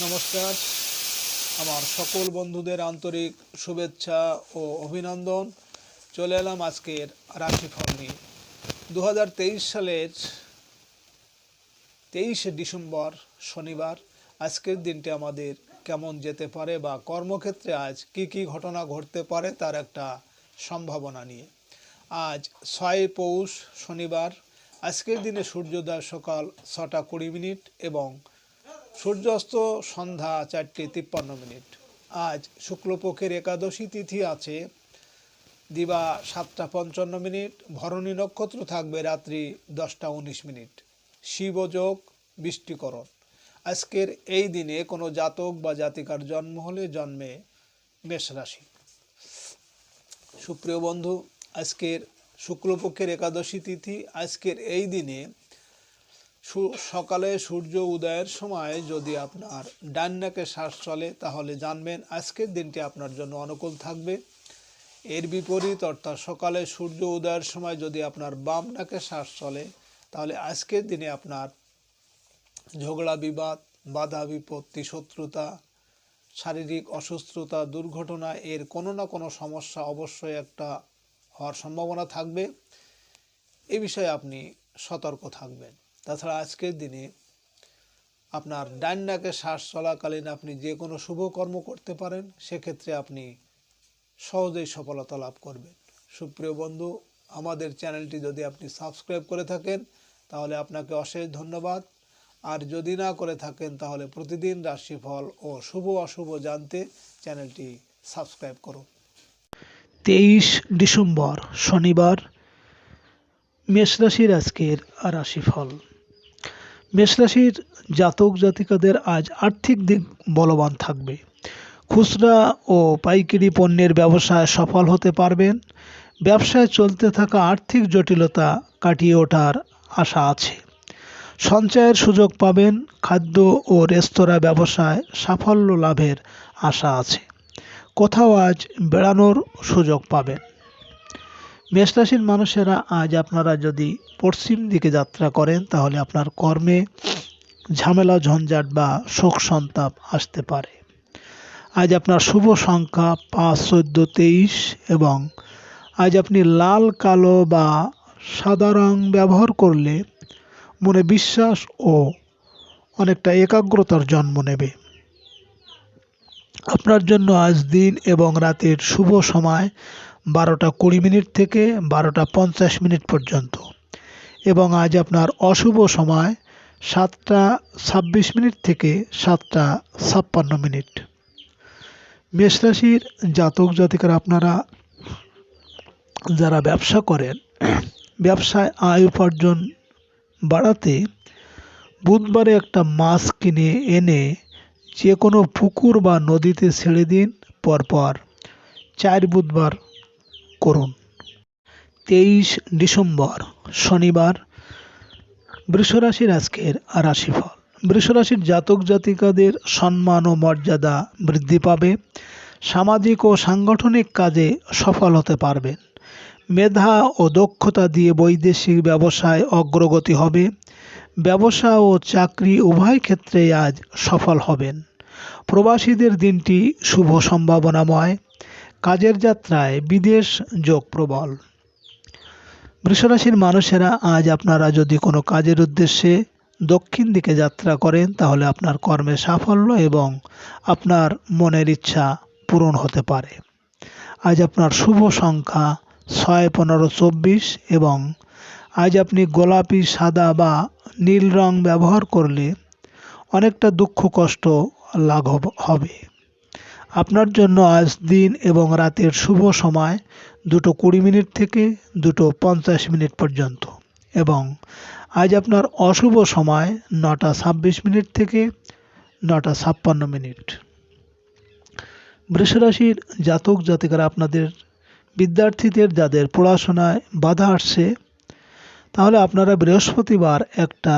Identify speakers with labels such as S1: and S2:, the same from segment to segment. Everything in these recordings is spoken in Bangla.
S1: নমস্কার। আমার সকল বন্ধুদের আন্তরিক শুভেচ্ছা ও অভিনন্দন। চলে এলাম আজকের রাশিফল নিয়ে। 2023 সালের 23শে ডিসেম্বর শনিবার। আজকের দিনটি আমাদের কেমন যেতে পারে বা কর্মক্ষেত্রে আজ কি কি ঘটনা ঘটতে পারে তার একটা সম্ভাবনা নিয়ে। আজ 6 পৌষ শনিবার। আজকের দিনে সূর্যোদয় সকাল 6টা 20 মিনিট এবং সূর্যাস্ত সন্ধ্যা 4টে 53 মিনিট। আজ শুক্লপক্ষের একাদশী তিথি আছে দিবা 7টা 55 মিনিট। ভরণী নক্ষত্র থাকবে রাত্রি 10টা 19 মিনিট। শিবযোগ বৃষ্টিকরণ। আজকের এই দিনে কোনো জাতক বা জাতিকার জন্ম হলে জন্মে মেষ রাশি। সুপ্রিয় বন্ধু, আজকের শুক্লপক্ষের একাদশী তিথি। আজকের এই দিনে সকালে সূর্য উদয়ের সময় যদি আপনার ডান নাকে শ্বাস চলে তাহলে জানবেন আজকের দিনটি আপনার জন্য অনুকূল থাকবে। এর বিপরীত অর্থাৎ সকালে সূর্য উদয়ের সময় যদি আপনার বাম নাকে শ্বাস চলে তাহলে আজকের দিনে আপনার ঝগড়া বিবাদ, বাধা বিপত্তি, শত্রুতা, শারীরিক অসুস্থতা, দুর্ঘটনা এর কোনো না কোনো সমস্যা অবশ্যই একটা হওয়ার সম্ভাবনা থাকবে। এই বিষয়ে আপনি সতর্ক থাকবেন। তাছাড়া আজকের দিনে আপনার ডান নাকে শ্বাস চলাকালীন আপনি যে কোনো শুভ কর্ম করতে পারেন, সেক্ষেত্রে আপনি সহজেই সফলতা লাভ করবেন। সুপ্রিয় বন্ধু, আমাদের চ্যানেলটি যদি আপনি সাবস্ক্রাইব করে থাকেন তাহলে আপনাকে অশেষ ধন্যবাদ। আর যদি না করে থাকেন তাহলে প্রতিদিন রাশিফল ও শুভ অশুভ জানতে চ্যানেলটি সাবস্ক্রাইব করুন।
S2: 23 ডিসেম্বর শনিবার। মেষ রাশির আজকের রাশিফল। মেষ রাশির জাতক জাতিকাদের আজ আর্থিক দিক বলবান থাকবে। খুচরা ও পাইকারি পণ্যের ব্যবসায় সফল হতে পারবেন। ব্যবসায় চলতে থাকা আর্থিক জটিলতা কাটিয়ে ওঠার আশা আছে। সঞ্চয়ের সুযোগ পাবেন। খাদ্য ও রেস্তোরাঁ ব্যবসায় সাফল্য লাভের আশা আছে। কোথাও আজ বেড়ানোর সুযোগ পাবেন। মেষ রাশির মানুষেরা আজ আপনারা যদি পশ্চিম দিকে যাত্রা করেন তাহলে আপনার কর্মে ঝামেলা ঝঞ্ঝাট বা শোক সন্তাপ আসতে পারে। আজ আপনার শুভ সংখ্যা 5, 14, 23 এবং আজ আপনি লাল, কালো বা সাদা রং ব্যবহার করলে মনে বিশ্বাস ও অনেকটা একাগ্রতার জন্ম নেবে। আপনার জন্য আজ দিন এবং রাতের শুভ সময় 12টা 20 মিনিট থেকে 12টা 50 মিনিট পর্যন্ত এবং আজ আপনার অশুভ সময় 7টা 26 মিনিট থেকে 7টা 56 মিনিট। মেষ রাশির জাতক জাতিকারা আপনারা যারা ব্যবসা করেন, ব্যবসায় আয় উপার্জন বাড়াতে বুধবারে একটা মাছ কিনে এনে যে কোনো পুকুর বা নদীতে ছেড়ে দিন। পরপর 4 বুধবার করুন। 23 ডিসেম্বর শনিবার। বৃষরাশির আজকের রাশিফল। বৃষরাশির জাতক জাতিকাদের সম্মান ও মর্যাদা বৃদ্ধি পাবে। সামাজিক ও সাংগঠনিক কাজে সফল হতে পারবেন। মেধা ও দক্ষতা দিয়ে বৈদেশিক ব্যবসায় অগ্রগতি হবে। ব্যবসা ও চাকরি উভয় ক্ষেত্রেই আজ সফল হবেন। প্রবাসীদের দিনটি শুভ সম্ভাবনাময়। কাজের যাত্রায় বিদেশ যোগ প্রবল। বৃষরাশির মানুষেরা আজ আপনারা যদি কোনো কাজের উদ্দেশ্যে দক্ষিণ দিকে যাত্রা করেন তাহলে আপনার কর্মে সাফল্য এবং আপনার মনের ইচ্ছা পূরণ হতে পারে। আজ আপনার শুভ সংখ্যা 6, 15, 24 এবং আজ আপনি গোলাপি, সাদা বা নীল রং ব্যবহার করলে অনেকটা দুঃখ কষ্ট লাঘব হবে। আপনার জন্য আজ দিন এবং রাতের শুভ সময় 2টো 20 মিনিট থেকে 2টো 50 মিনিট পর্যন্ত এবং আজ আপনার অশুভ সময় 9টা 26 মিনিট থেকে 9টা 56 মিনিট। বৃষরাশির জাতক জাতিকারা আপনাদের বিদ্যার্থীদের যাদের পড়াশোনায় বাধা আসছে তাহলে আপনারা বৃহস্পতিবার একটা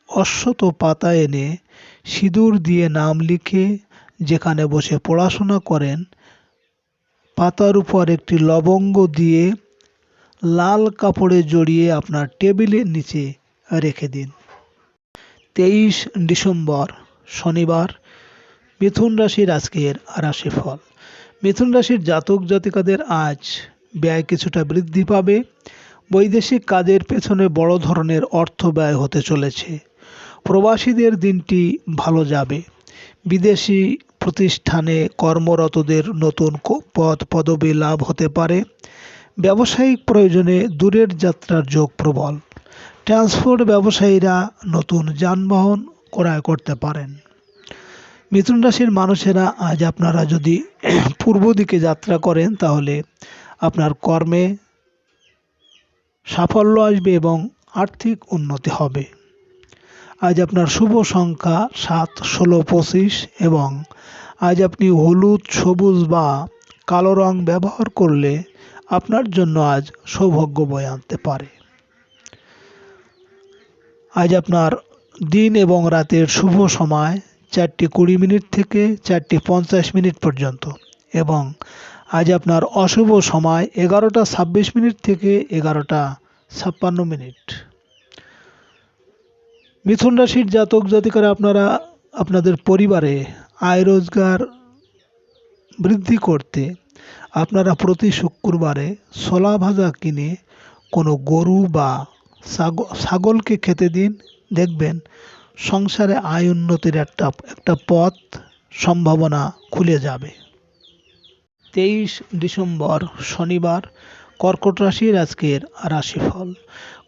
S2: অশ্বত পাতা এনে সিঁদুর দিয়ে নাম লিখে যেখানে বসে পড়াশোনা করেন পাতার উপর একটি লবঙ্গ দিয়ে লাল কাপড়ে জড়িয়ে আপনার টেবিলের নিচে রেখে দিন। 23 ডিসেম্বর শনিবার। মিথুন রাশির আজকের রাশিফল। মিথুন রাশির জাতক জাতিকাদের আজ ব্যয় কিছুটা বৃদ্ধি পাবে। বৈদেশিক কাজের পেছনে বড় ধরনের অর্থ ব্যয় হতে চলেছে। প্রবাসীদের দিনটি ভালো যাবে। বিদেশি প্রতিষ্ঠানে কর্মরতদের নতুন পদ পদবি লাভ হতে পারে। ব্যবসায়িক প্রয়োজনে দূরের যাত্রার যোগ প্রবল। ট্রান্সপোর্ট ব্যবসায়ীরা নতুন যানবাহন ক্রয় করতে পারেন। মিথুন রাশির মানুষেরা আজ আপনারা যদি পূর্ব দিকে যাত্রা করেন তাহলে আপনার কর্মে সাফল্য আসবে এবং আর্থিক উন্নতি হবে। আজ আপনার শুভ সংখ্যা 7, 16, 25 এবং আজ আপনি হলুদ, সবুজ বা কালো রং ব্যবহার করলে আপনার জন্য আজ সৌভাগ্য বয়ে আনতে পারে। আজ আপনার দিন এবং রাতের শুভ সময় 4:20 থেকে 4:50 পর্যন্ত এবং আজ আপনার অশুভ সময় 11:26 থেকে 11:56। মিথুন রাশির জাতক জাতিকারা আপনারা আপনাদের পরিবারে আয় রোজগার বৃদ্ধি করতে আপনারা প্রতি শুক্রবারে ছোলা ভাজা কিনে কোনো গরু বা ছাগলকে খেতে দিন। দেখবেন সংসারে আয় উন্নতির একটা পথ সম্ভাবনা খুলে যাবে। 23 ডিসেম্বর শনিবার কর্কট রাশির আজকের রাশিফল।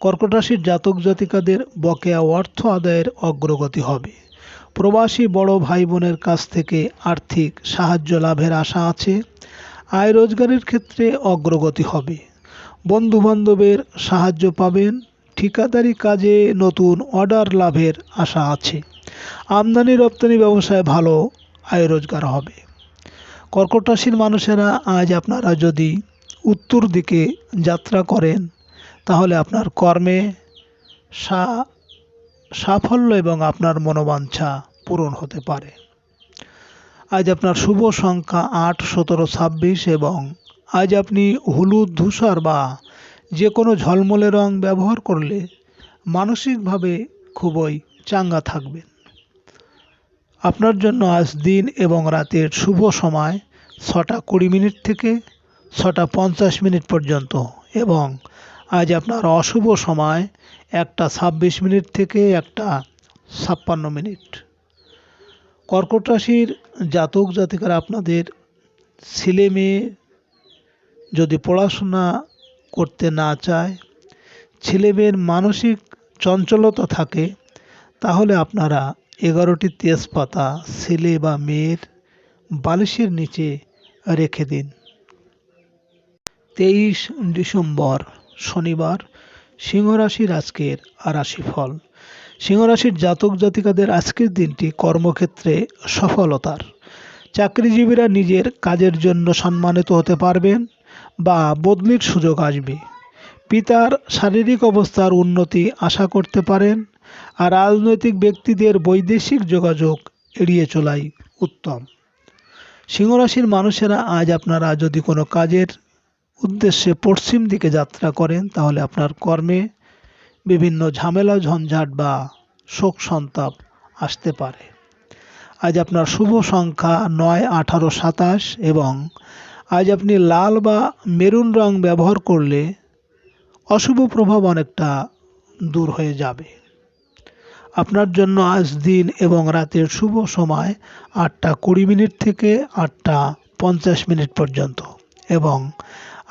S2: কর্কট রাশির জাতক জাতিকাদের বকেয়া অর্থ আদায়ের অগ্রগতি হবে। প্রবাসী বড় ভাই বোনের কাছ থেকে আর্থিক সাহায্য লাভের আশা আছে। আয় রোজগারের ক্ষেত্রে অগ্রগতি হবে। বন্ধু বান্ধবের সাহায্য পাবেন। ঠিকাদারি কাজে নতুন অর্ডার লাভের আশা আছে। আমদানি রপ্তানি ব্যবসায় ভালো আয় রোজগার হবে। কর্কট রাশির মানুষেরা আজ আপনারা যদি উত্তর দিকে যাত্রা করেন তাহলে আপনার কর্মে সাফল্য এবং আপনার মনোবাঞ্ছা পূরণ হতে পারে। আজ আপনার শুভ সংখ্যা 8, 17, 26 এবং আজ আপনি হলুদ, ধূসর বা যে কোনো ঝলমলে রং ব্যবহার করলে মানসিকভাবে খুবই চাঙ্গা থাকবেন। আপনার জন্য আজ দিন এবং রাতের শুভ সময় 6:20 থেকে 6:50 পর্যন্ত এবং আজ আপনার অশুভ সময় 1:26 থেকে 1:56। কর্কট রাশির জাতক জাতিকারা আপনাদের ছেলে মেয়ে যদি পড়াশোনা করতে না চায়, ছেলেমেয়ের মানসিক চঞ্চলতা থাকে, তাহলে আপনারা 11টি তেজপাতা ছেলে বা মেয়ের বালিশের নিচে রেখে দিন। 23 ডিসেম্বর শনিবার সিংহ রাশির আজকের রাশিফল। সিংহ রাশির জাতক জাতিকাদের আজকের দিনটি কর্মক্ষেত্রে সফলতার। চাকরিজীবীরা নিজের কাজের জন্য সম্মানিত হতে পারবেন বা বদলির সুযোগ আসবে। পিতার শারীরিক অবস্থার উন্নতি আশা করতে পারেন। আর রাজনৈতিক ব্যক্তিদের বৈদেশিক যোগাযোগ এড়িয়ে চলাই উত্তম। সিংহ রাশির মানুষেরা আজ আপনারা যদি কোনো কাজের উদ্দেশ্যে পশ্চিম দিকে যাত্রা করেন তাহলে আপনার কর্মে বিভিন্ন ঝামেলা ঝঞ্ঝাট বা শোক সন্তাপ আসতে পারে। আজ আপনার শুভ সংখ্যা 9, 18, 27 এবং আজ আপনি লাল বা মেরুন রং ব্যবহার করলে অশুভ প্রভাব অনেকটা দূর হয়ে যাবে। আপনার জন্য আজ দিন এবং রাতের শুভ সময় 8:20 থেকে 8:50 পর্যন্ত এবং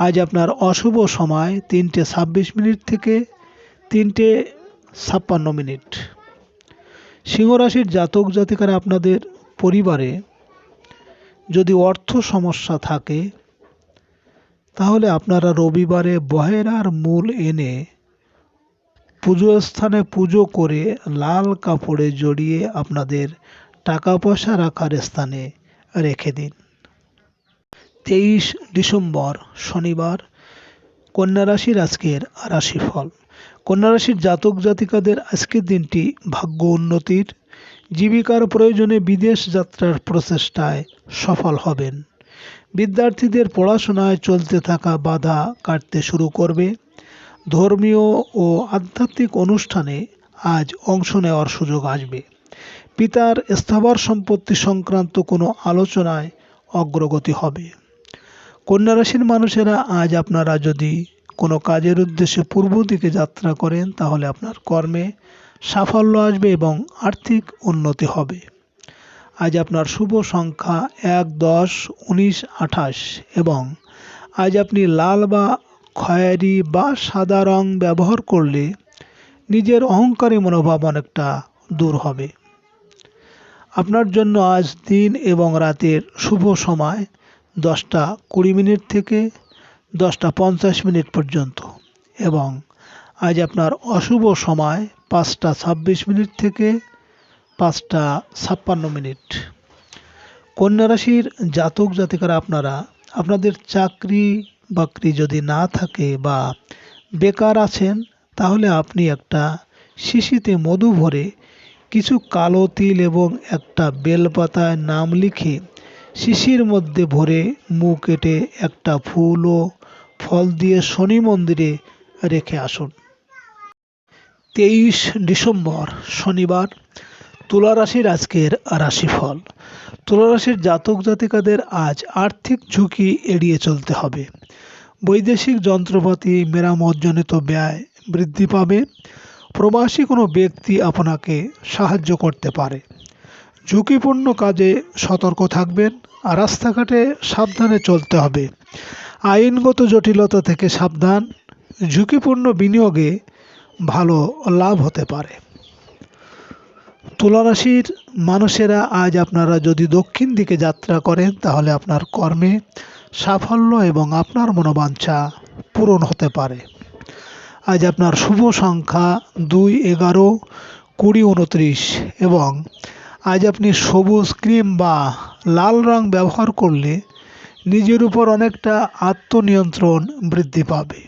S2: আজ আপনার অশুভ সময় 3:26 থেকে 3:56। সিংহ রাশির জাতক জাতিকারা আপনাদের পরিবারে যদি অর্থ সমস্যা থাকে তাহলে আপনারা রবিবারে বহেরার মূল এনে পুজো স্থানে পুজো করে লাল কাপড়ে জড়িয়ে আপনাদের টাকা পয়সা রাখার স্থানে রেখে দিন। 23 ডিসেম্বর শনিবার কন্যা রাশির আজকের রাশিফল। কন্যা রাশির জাতক জাতিকাদের আজকের দিনটি ভাগ্য উন্নতির। জীবিকার প্রয়োজনে বিদেশ যাত্রার প্রচেষ্টায় সফল হবেন। বিদ্যার্থীদের পড়াশোনায় চলতে থাকা বাধা কাটতে শুরু করবে। ধর্মীয় ও আধ্যাত্মিক অনুষ্ঠানে আজ অংশ নেওয়ার সুযোগ আসবে। পিতার স্থাবর সম্পত্তি সংক্রান্ত কোনো আলোচনায় অগ্রগতি হবে। কন্যা রাশির মানুষেরা আজ আপনারা যদি কোনো কাজের উদ্দেশ্যে পূর্ব দিকে যাত্রা করেন তাহলে আপনার কর্মে সাফল্য আসবে এবং আর্থিক উন্নতি হবে। আজ আপনার শুভ সংখ্যা 1, 10, 19, 28 এবং আজ আপনি লাল বা খয়েরি বা সাদা রং ব্যবহার করলে নিজের অহংকারী মনোভাব অনেকটা দূর হবে। আপনার জন্য আজ দিন এবং রাতের শুভ সময় 10:20 থেকে 10:50 পর্যন্ত এবং আজ আপনার অশুভ সময় 5:26 থেকে 5:56। কন্যা রাশির জাতক জাতিকারা আপনারা আপনাদের চাকরি বাকরি যদি না থাকে বা বেকার আছেন তাহলে আপনি একটা শিশিতে মধু ভরে কিছু কালো তিল এবং একটা বেলপাতায় নাম লিখে শিশির মধ্যে ভরে মুখ কেটে একটা ফুল ও ফল দিয়ে শনি মন্দিরে রেখে আসুন। 23 ডিসেম্বর শনিবার তুলা রাশির আজকের রাশিফল। তুলা রাশির জাতক জাতিকাদের আজ আর্থিক ঝুঁকি এড়িয়ে চলতে হবে। বৈদেশিক যন্ত্রপাতি মেরামতজনিত ব্যয় বৃদ্ধি পাবে। প্রবাসী কোনো ব্যক্তি আপনাকে সাহায্য করতে পারে। ঝুঁকিপূর্ণ কাজে সতর্ক থাকবেন আর রাস্তাঘাটে সাবধানে চলতে হবে। আইনগত জটিলতা থেকে সাবধান। ঝুঁকিপূর্ণ বিনিয়োগে ভালো লাভ হতে পারে। তুলা রাশির মানুষেরা আজ আপনারা যদি দক্ষিণ দিকে যাত্রা করেন তাহলে আপনার কর্মে সাফল্য এবং আপনার মনোবাঞ্ছা পূরণ হতে পারে। আজ আপনার শুভ সংখ্যা 2, 11, 20, 29 এবং আজ আপনি সবুজ ক্রিম বা লাল রং ব্যবহার করলে নিজের উপর অনেকটা আত্মনিয়ন্ত্রণ বৃদ্ধি পাবে।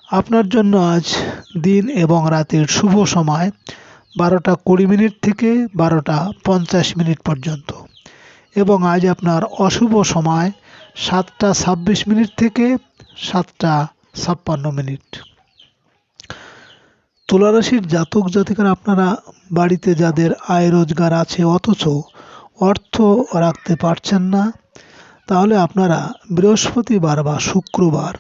S2: আপনার জন্য আজ দিন এবং রাতের শুভ সময় 12:20 থেকে 12:50 পর্যন্ত এবং আজ আপনার অশুভ সময় 7:26 থেকে 7:56। তুলা রাশির জাতক জাতিকারা আপনারা বাড়িতে যাদের আয় রোজগার আছে অথচ অর্থ রাখতে পারছেন না তাহলে আপনারা বৃহস্পতিবার বা শুক্রবার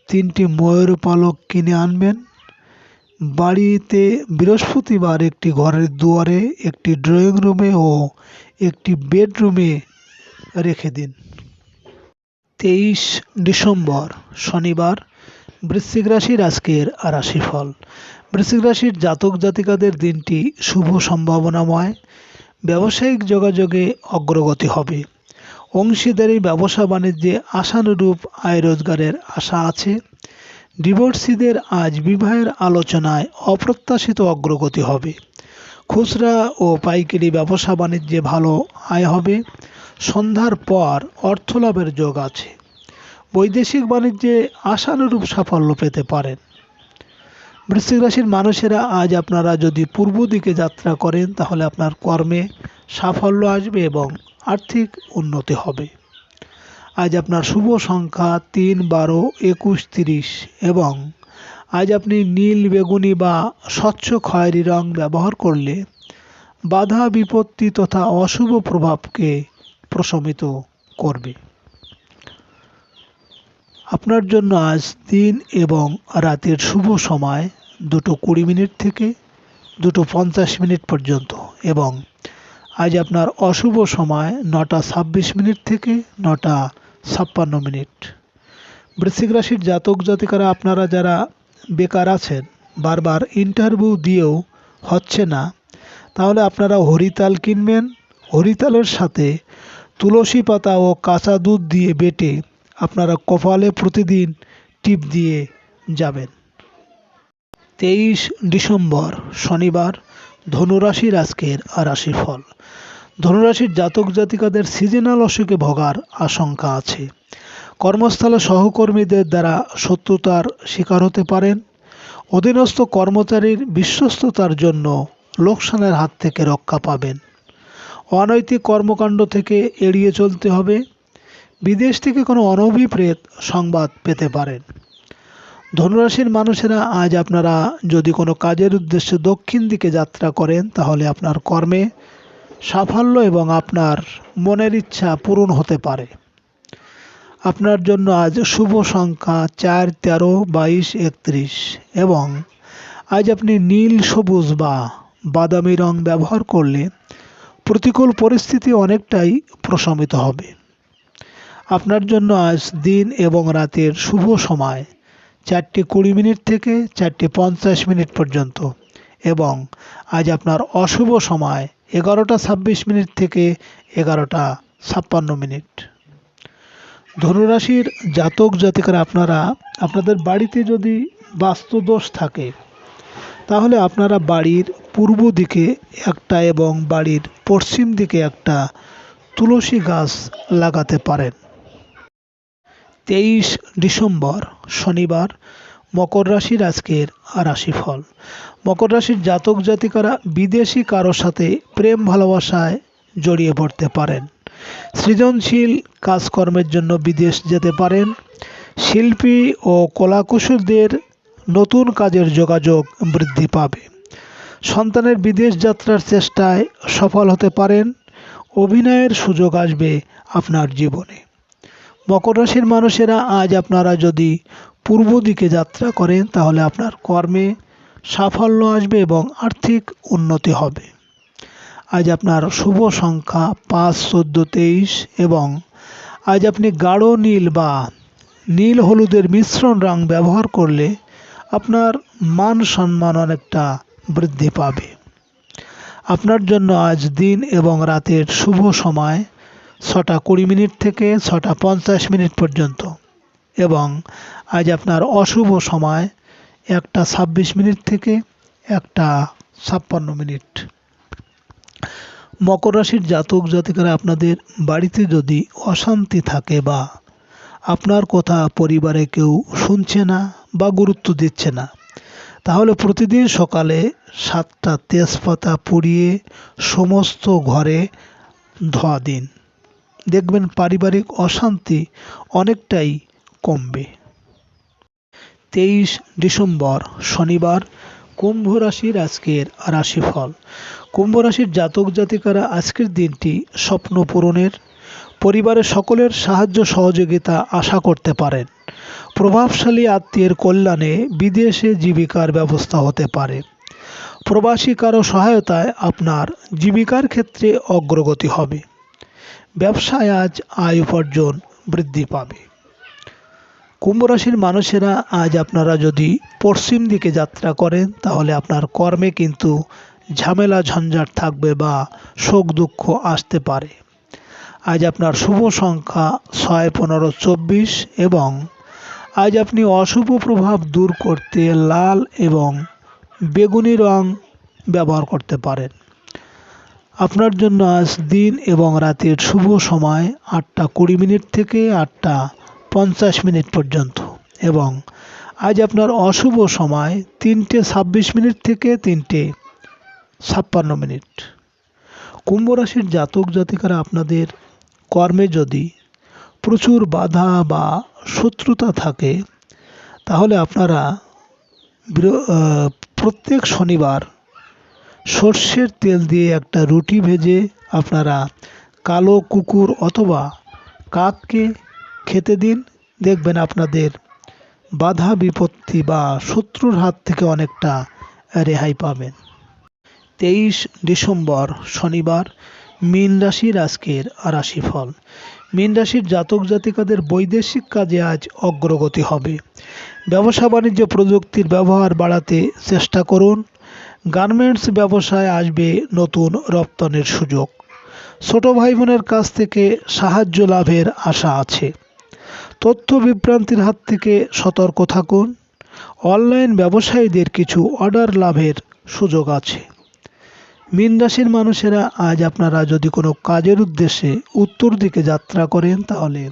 S2: 3টি ময়ূর পালক কিনে আনবেন। বাড়িতে বৃহস্পতিবার একটি ঘরের দুয়ারে, একটি ড্রয়িং রুমে ও একটি বেডরুমে রেখে দিন। 23 ডিসেম্বর শনিবার বৃশ্চিক রাশির আজকের রাশিফল। বৃশ্চিক রাশির জাতক জাতিকাদের দিনটি শুভ সম্ভাবনাময়। ব্যবসায়িক যোগাযোগে অগ্রগতি হবে। অংশীদারি ব্যবসা বাণিজ্যে আশানুরূপ আয় রোজগারের আশা আছে। ডিভোর্সিদের আজ বিবাহের আলোচনায় অপ্রত্যাশিত অগ্রগতি হবে। খুচরা ও পাইকারি ব্যবসা বাণিজ্যে ভালো আয় হবে। সন্ধ্যার পর অর্থলাভের যোগ আছে। বৈদেশিক বাণিজ্যে আশানুরূপ সাফল্য পেতে পারেন। বৃশ্চিক রাশির মানুষেরা আজ আপনারা যদি পূর্ব দিকে যাত্রা করেন তাহলে আপনার কর্মে সাফল্য আসবে এবং আর্থিক উন্নতি হবে। আজ আপনার শুভ সংখ্যা 3, 12, 21, 30 এবং আজ আপনি নীল বেগুনি বা স্বচ্ছ খয়েরি রং ব্যবহার করলে বাধা বিপত্তি তথা অশুভ প্রভাবকে প্রশমিত করবে। আপনার জন্য আজ দিন এবং রাতের শুভ সময় 2:20 থেকে 2:50 পর্যন্ত এবং আজ আপনার অশুভ সময় 9:26 থেকে 9:56। বৃশ্চিক রাশির জাতক জাতিকারা আপনারা যারা বেকার আছেন, বারবার ইন্টারভিউ দিয়েও হচ্ছে না, তাহলে আপনারা হরিতাল কিনবেন। হরিতালের সাথে তুলসী পাতা ও কাঁচা দুধ দিয়ে বেটে আপনারা কপালে প্রতিদিন টিপ দিয়ে যাবেন। 23 ডিসেম্বর শনিবার ধনুরাশির আজকের রাশিফল। ধনুরাশির জাতক জাতিকাদের সিজনাল অসুখে ভোগার আশঙ্কা আছে। কর্মস্থলে সহকর্মীদের দ্বারা শত্রুতার শিকার হতে পারেন। অধীনস্থ কর্মচারীর বিশ্বস্ততার জন্য লোকসানের হাত থেকে রক্ষা পাবেন। অনৈতিক কর্মকাণ্ড থেকে এড়িয়ে চলতে হবে। বিদেশ থেকে কোনো অনভিপ্রেত সংবাদ পেতে পারেন। ধনুরাশির মানুষেরা আজ আপনারা যদি কোনো কাজের উদ্দেশ্যে দক্ষিণ দিকে যাত্রা করেন তাহলে আপনার কর্মে সাফল্য এবং আপনার মনের ইচ্ছা পূরণ হতে পারে। আপনার জন্য আজ শুভ সংখ্যা 4, 13, 22, 31 এবং আজ আপনি নীল, সবুজ বা বাদামি রং ব্যবহার করলে প্রতিকূল পরিস্থিতি অনেকটাই প্রশমিত হবে। আপনার জন্য আজ দিন এবং রাতের শুভ সময় 4:20 থেকে 4:50 পর্যন্ত এবং আজ আপনার অশুভ সময় 11:26 থেকে 11:56। ধনুরাশির জাতক জাতিকারা আপনারা আপনাদের বাড়িতে যদি বাস্তুদোষ থাকে তাহলে আপনারা বাড়ির পূর্ব দিকে একটা এবং বাড়ির পশ্চিম দিকে একটা তুলসী গাছ লাগাতে পারেন। 23 ডিসেম্বর শনিবার মকর রাশির আজকের রাশিফল। মকর রাশির জাতক জাতিকারা বিদেশি কারো সাথে প্রেম ভালোবাসায় জড়িয়ে পড়তে পারেন। সৃজনশীল কাজকর্মের জন্য বিদেশ যেতে পারেন। শিল্পী ও কলাকুশলীদের নতুন কাজের যোগাযোগ বৃদ্ধি পাবে। সন্তানের বিদেশ যাত্রার চেষ্টায় সফল হতে পারেন। অভিনয়ের সুযোগ আসবে আপনার জীবনে। মকর রাশির মানুষেরা আজ আপনারা যদি পূর্ব দিকে যাত্রা করেন তাহলে আপনার কর্মে সাফল্য আসবে এবং আর্থিক উন্নতি হবে। আজ আপনার শুভ সংখ্যা 5, 14, 23 এবং আজ আপনি গাঢ় নীল বা নীল হলুদের মিশ্রণ রং ব্যবহার করলে আপনার মান সম্মান অনেকটা বৃদ্ধি পাবে। আপনার জন্য আজ দিন এবং রাতের শুভ সময় 6:20 থেকে 6:50 পর্যন্ত এবং আজ আপনার অশুভ সময় 1:26 থেকে 1:56। মকর রাশির জাতক জাতিকারা আপনাদের বাড়িতে যদি অশান্তি থাকে বা আপনার কথা পরিবারে কেউ শুনছে না বা গুরুত্ব দিচ্ছে না তাহলে প্রতিদিন সকালে 7টা তেজপাতা পুড়িয়ে সমস্ত ঘরে ধোয়া দিন। দেখবেন পারিবারিক অশান্তি অনেকটাই কমবে। 23 ডিসেম্বর শনিবার কুম্ভ রাশির আজকের রাশিফল। কুম্ভ রাশির জাতক জাতিকারা আজকের দিনটি স্বপ্ন পূরণের, পরিবারের সকলের সাহায্য সহযোগিতা আশা করতে পারেন। প্রভাবশালী আত্মীয়ের কল্যাণে বিদেশে জীবিকার ব্যবস্থা হতে পারে। প্রবাসী কারো সহায়তায় আপনার জীবিকার ক্ষেত্রে অগ্রগতি হবে। ব্যবসায় আজ আয় উপার্জন বৃদ্ধি পাবে। কুম্ভ রাশির মানুষেরা আজ আপনারা যদি পশ্চিম দিকে যাত্রা করেন তাহলে আপনার কর্মে কিন্তু ঝামেলা ঝঞ্ঝাট থাকবে বা শোক দুঃখ আসতে পারে। আজ আপনার শুভ সংখ্যা 6, 15, 24 এবং আজ আপনি অশুভ প্রভাব দূর করতে লাল এবং বেগুনি রং ব্যবহার করতে পারেন। আপনার জন্য আজ দিন এবং রাতের শুভ সময় 8:20 থেকে 8:50 পর্যন্ত এবং আজ আপনার অশুভ সময় 3:26 থেকে 3:56। কুম্ভ রাশির জাতক জাতিকারা আপনাদের কর্মে যদি প্রচুর বাধা বা শত্রুতা থাকে তাহলে আপনারা প্রত্যেক শনিবার সর্ষের তেল দিয়ে একটা রুটি ভেজে আপনারা কালো কুকুর অথবা কাককে খেতে দিন। দেখবেন আপনাদের বাধা বিপত্তি বা শত্রুর হাত থেকে অনেকটা রেহাই পাবেন। 23 ডিসেম্বর শনিবার মীন রাশির আজকের রাশিফল। মীন রাশির জাতক জাতিকাদের বৈদেশিক কাজে আজ অগ্রগতি হবে। ব্যবসা বাণিজ্য প্রযুক্তির ব্যবহার বাড়াতে চেষ্টা করুন। গার্মেন্টস ব্যবসায় আসবে নতুন রপ্তানির সুযোগ। ছোট ভাই বোনের কাছ থেকে সাহায্য লাভের আশা আছে। তথ্য বিভ্রান্তির হাত থেকে সতর্ক থাকুন। অনলাইন ব্যবসায়ীদের কিছু অর্ডার লাভের সুযোগ আছে। মীন রাশির মানুষেরা আজ আপনারা যদি কোনো কাজের উদ্দেশ্যে উত্তর দিকে যাত্রা করেন তাহলে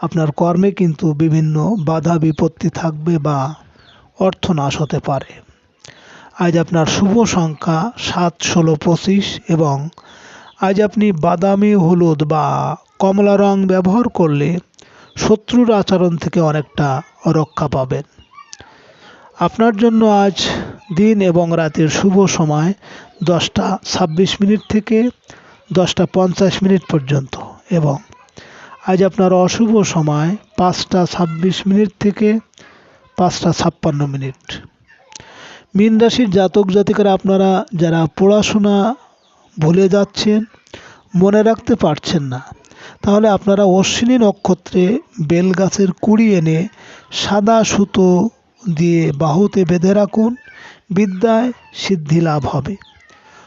S2: আপনার কর্মে কিন্তু বিভিন্ন বাধা বিপত্তি থাকবে বা অর্থনাশ হতে পারে। আজ আপনার শুভ সংখ্যা 7, 16, 25 এবং আজ আপনি বাদামি, হলুদ বা কমলা রং ব্যবহার করলে শত্রুর আচরণ থেকে অনেকটা রক্ষা পাবেন। আপনার জন্য আজ দিন এবং রাতের শুভ সময় 10:26 থেকে 10:50 পর্যন্ত এবং আজ আপনার অশুভ সময় 5:26 থেকে 5:56। মীন রাশির জাতক জাতিকারা আপনারা যারা পড়াশোনা ভুলে যাচ্ছেন, মনে রাখতে পারছেন না, তাহলে আপনারা অশ্বিনী নক্ষত্রে বেলগাছের কুড়ি এনে সাদা সুতো দিয়ে বাহুতে বেঁধে রাখুন, বিদ্যায় সিদ্ধি লাভ হবে।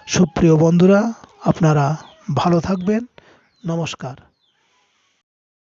S2: সুপ্রিয় বন্ধুরা, আপনারা ভালো থাকবেন। নমস্কার।